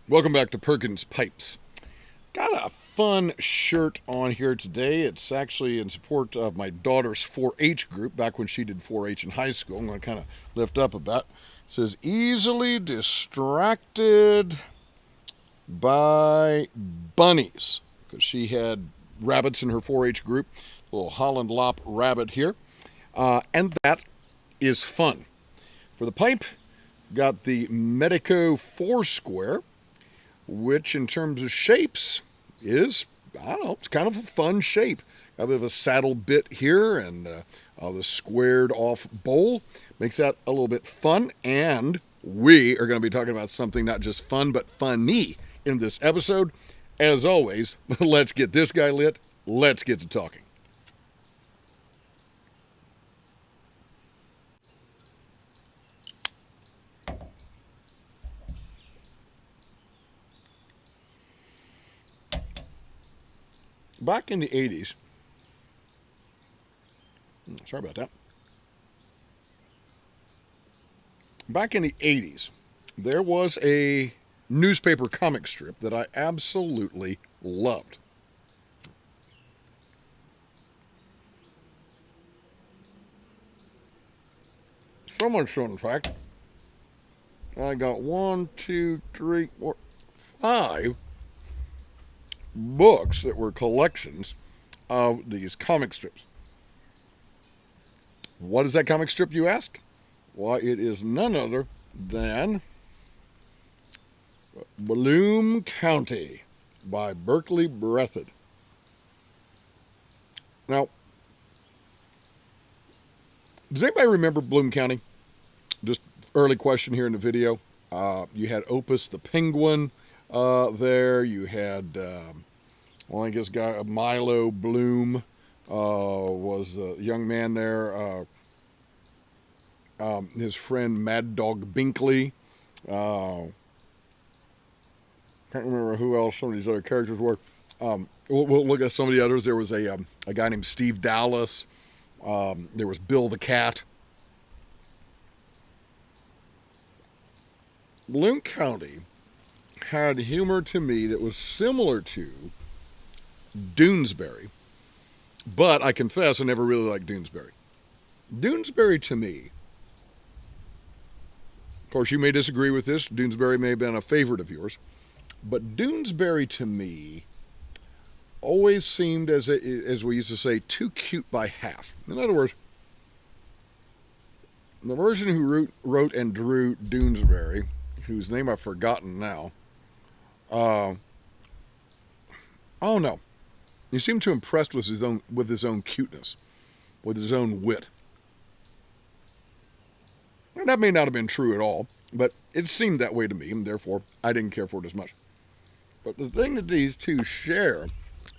Welcome back to Perkins Pipes. Got a fun shirt on here today. It's actually in support of my daughter's 4-H group back when she did 4-H in high school. I'm going to kind of lift up a bit. It says, easily distracted by bunnies, because she had rabbits in her 4-H group. A little Holland Lop rabbit here. And that is fun. For the pipe, got the Medico Foursquare, which in terms of shapes is, I don't know, it's kind of a fun shape. Got a bit of a saddle bit here and the squared off bowl. Makes that a little bit fun. And we are going to be talking about something not just fun, but funny in this episode. As always, let's get this guy lit. Let's get to talking. Back in the 80s, sorry about that. Back in the 80s, there was a newspaper comic strip that I absolutely loved. So much so, in fact, I got 5 books that were collections of these comic strips. What is that comic strip, you ask? Why, it is none other than Bloom County by Berkeley Breathed. Now, does anybody remember Bloom County? Just early question here in the video. You had Opus the Penguin there. You had, I guess Milo Bloom was the young man there. His friend Mad Dog Binkley. Can't remember who else some of these other characters were. We'll look at some of the others. There was a guy named Steve Dallas. There was Bill the Cat. Bloom County had humor to me that was similar to Doonesbury, but I confess I never really liked Doonesbury. Doonesbury to me, of course you may disagree with this, Doonesbury may have been a favorite of yours, but Doonesbury to me always seemed, as we used to say, too cute by half. In other words, the person who wrote and drew Doonesbury, whose name I've forgotten now, oh no, he seemed too impressed with his own cuteness, with his own wit. And that may not have been true at all, but it seemed that way to me, and therefore I didn't care for it as much. But the thing that these two share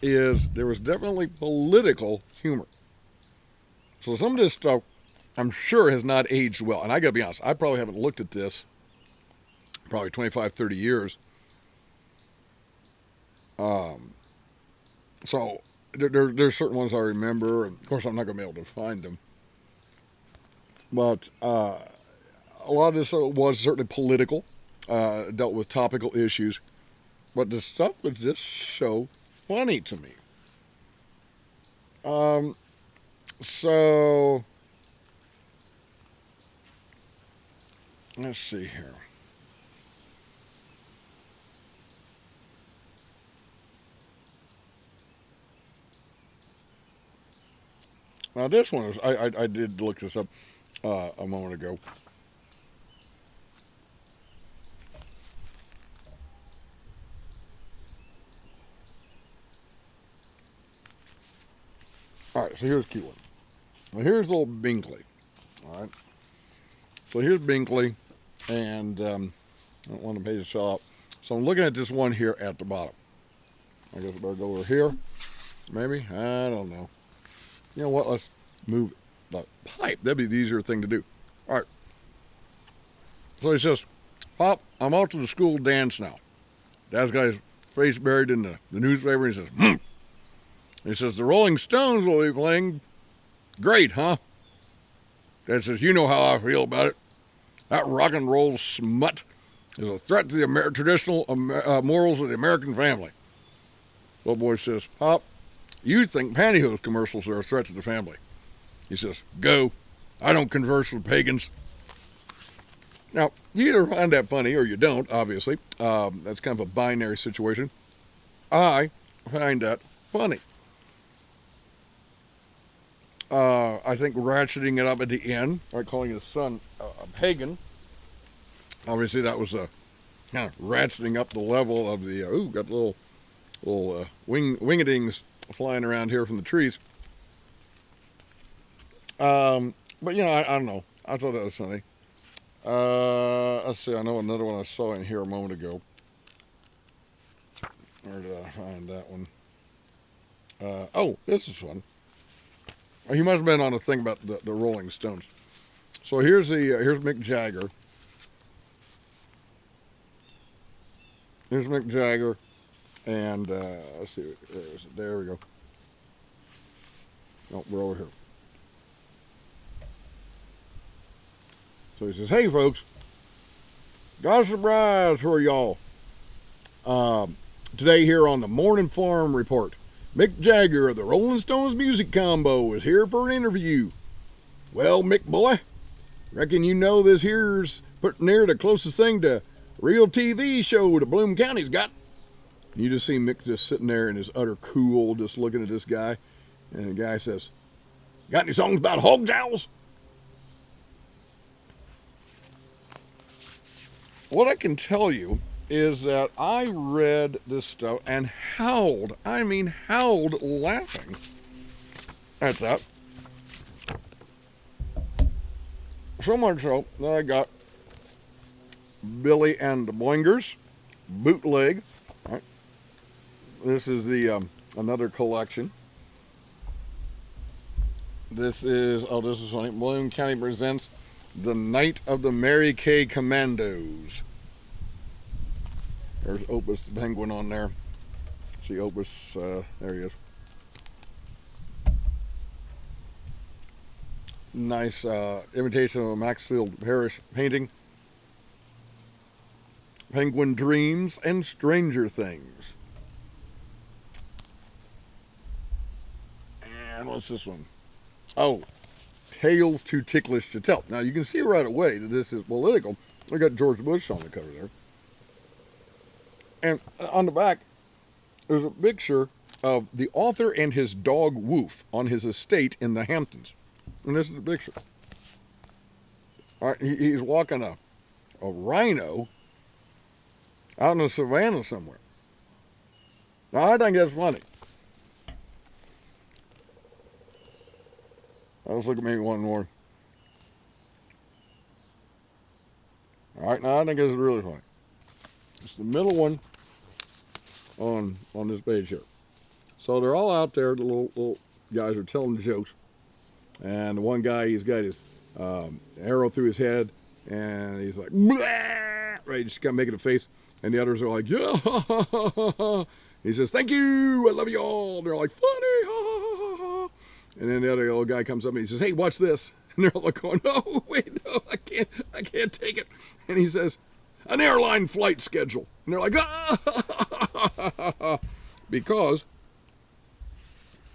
is there was definitely political humor. So some of this stuff, I'm sure, has not aged well. And I gotta be honest, I probably haven't looked at this probably 25, 30 years. So there's certain ones I remember, and of course I'm not going to be able to find them. But a lot of this was certainly political, dealt with topical issues, but the stuff was just so funny to me. So let's see here. Now this one is, I did look this up a moment ago. All right, so here's a cute one. Now here's little Binkley. All right. So here's Binkley, and I don't want the page to sell out. So I'm looking at this one here at the bottom. I guess I better go over here. Maybe? I don't know. You know what? Let's move the pipe. That'd be the easier thing to do. All right. So he says, Pop, I'm off to the school dance now. Dad's got his face buried in the newspaper, and he says, He says, the Rolling Stones will be playing. Great, huh? Dad says, you know how I feel about it. That rock and roll smut is a threat to the traditional morals of the American family. Little boy says, Pop, you think pantyhose commercials are a threat to the family. He says, go. I don't converse with pagans. Now, you either find that funny or you don't, obviously. That's kind of a binary situation. I find that funny. I think ratcheting it up at the end, or calling his son a pagan, obviously that was kind of ratcheting up the level of the, got little wingadings flying around here from the trees. But, you know, I don't know. I thought that was funny. Let's see, I know another one I saw in here a moment ago. Where did I find that one? Oh, this is fun. He must have been on a thing about the Rolling Stones. So here's Mick Jagger. Here's Mick Jagger, and let's see, there we go. No, we're over here. So he says, hey folks, got a surprise for y'all. Today here on the Morning Farm Report, Mick Jagger of the Rolling Stones Music Combo is here for an interview. Well, Mick boy, reckon you know this here's putting near the closest thing to real TV show the Bloom County's got. You just see Mick just sitting there in his utter cool, just looking at this guy. And the guy says, got any songs about hog jowls? What I can tell you is that I read this stuff and howled laughing at that. So much so that I got Billy and the Boingers bootleg. Right. This is the another collection. This is funny. Bloom County presents The Night of the Mary Kay Commandos. There's Opus the Penguin on there. See Opus, there he is. Nice imitation of a Maxfield Parrish painting. Penguin Dreams and Stranger Things. And what's this one? Oh, Tales Too Ticklish to Tell. Now you can see right away that this is political. We got George Bush on the cover there. And on the back, there's a picture of the author and his dog Woof on his estate in the Hamptons. And this is the picture. All right, he's walking a rhino out in the savannah somewhere. Now, I think that's funny. Let's look at me one more. All right, now I think this is really funny. It's the middle one on this page here. So they're all out there. The little guys are telling jokes, and the one guy, he's got his arrow through his head, and he's like, blah! Right, just kind of making a face, and the others are like, yeah. He says, thank you, I love you all. And they're like, funny, and then the other old guy comes up and he says, hey, watch this. And they're all like going, no, wait, no, I can't take it. And he says, an airline flight schedule. And they're like, ah! Because,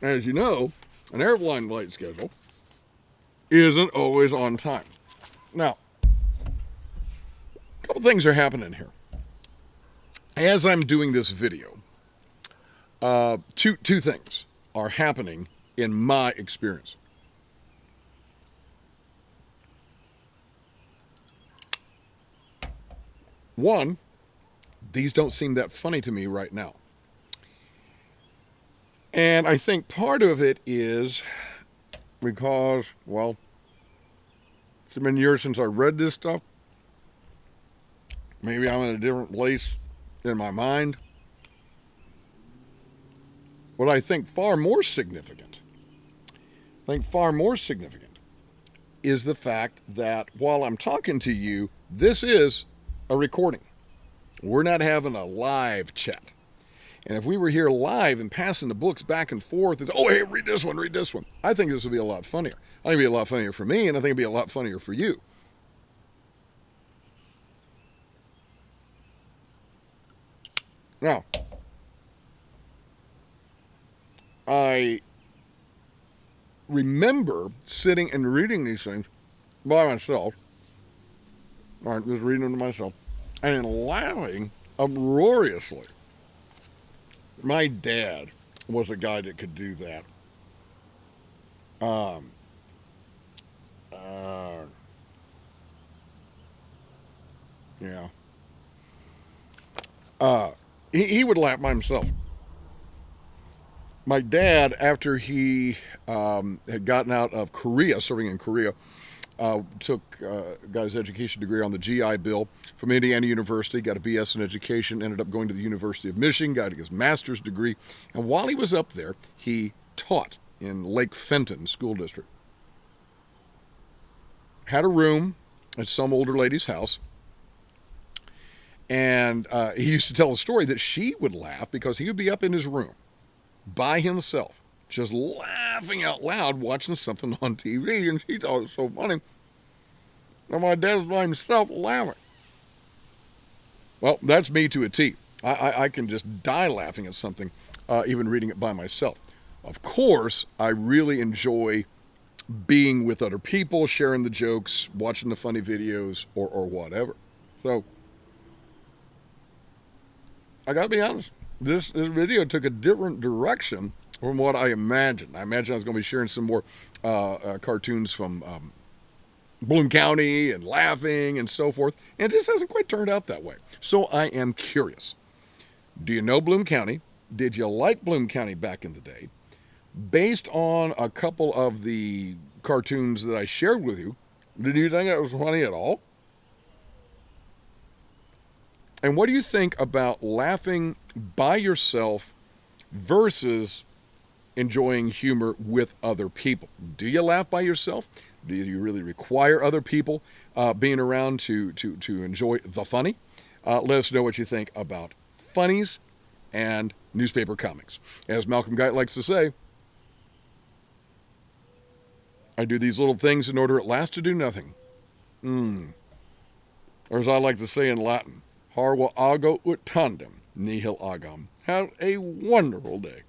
as you know, an airline flight schedule isn't always on time. Now, a couple things are happening here. As I'm doing this video, two things are happening in my experience. One, these don't seem that funny to me right now. And I think part of it is because, well, it's been years since I read this stuff. Maybe I'm in a different place in my mind. What I think far more significant is the fact that while I'm talking to you, this is a recording. We're not having a live chat. And if we were here live and passing the books back and forth, it's, oh, hey, read this one. I think this would be a lot funnier. I think it'd be a lot funnier for me, and I think it'd be a lot funnier for you. Now, I remember sitting and reading these things by myself. All right, just reading them to myself and laughing uproariously. My dad was a guy that could do that. Um, uh, yeah. Uh, he would laugh by himself. My dad, after he had gotten out of Korea, serving in Korea, got his education degree on the GI Bill from Indiana University, got a BS in education, ended up going to the University of Michigan, got his master's degree, and while he was up there, he taught in Lake Fenton School District. Had a room at some older lady's house, and he used to tell a story that she would laugh because he would be up in his room by himself, just laughing out loud, watching something on TV, and she thought it was so funny. And my dad was by himself laughing. Well, that's me to a T. I can just die laughing at something, even reading it by myself. Of course, I really enjoy being with other people, sharing the jokes, watching the funny videos, or whatever. So, I gotta be honest, this video took a different direction from what I imagined. I imagined I was going to be sharing some more cartoons from Bloom County and laughing and so forth, and it just hasn't quite turned out that way. So I am curious. Do you know Bloom County? Did you like Bloom County back in the day? Based on a couple of the cartoons that I shared with you, did you think it was funny at all? And what do you think about laughing by yourself versus enjoying humor with other people? Do you laugh by yourself? Do you really require other people being around to enjoy the funny? Let us know what you think about funnies and newspaper comics. As Malcolm Guite likes to say, I do these little things in order at last to do nothing. Or as I like to say in Latin, Harva ago ut tandem, nihil agam. Have a wonderful day.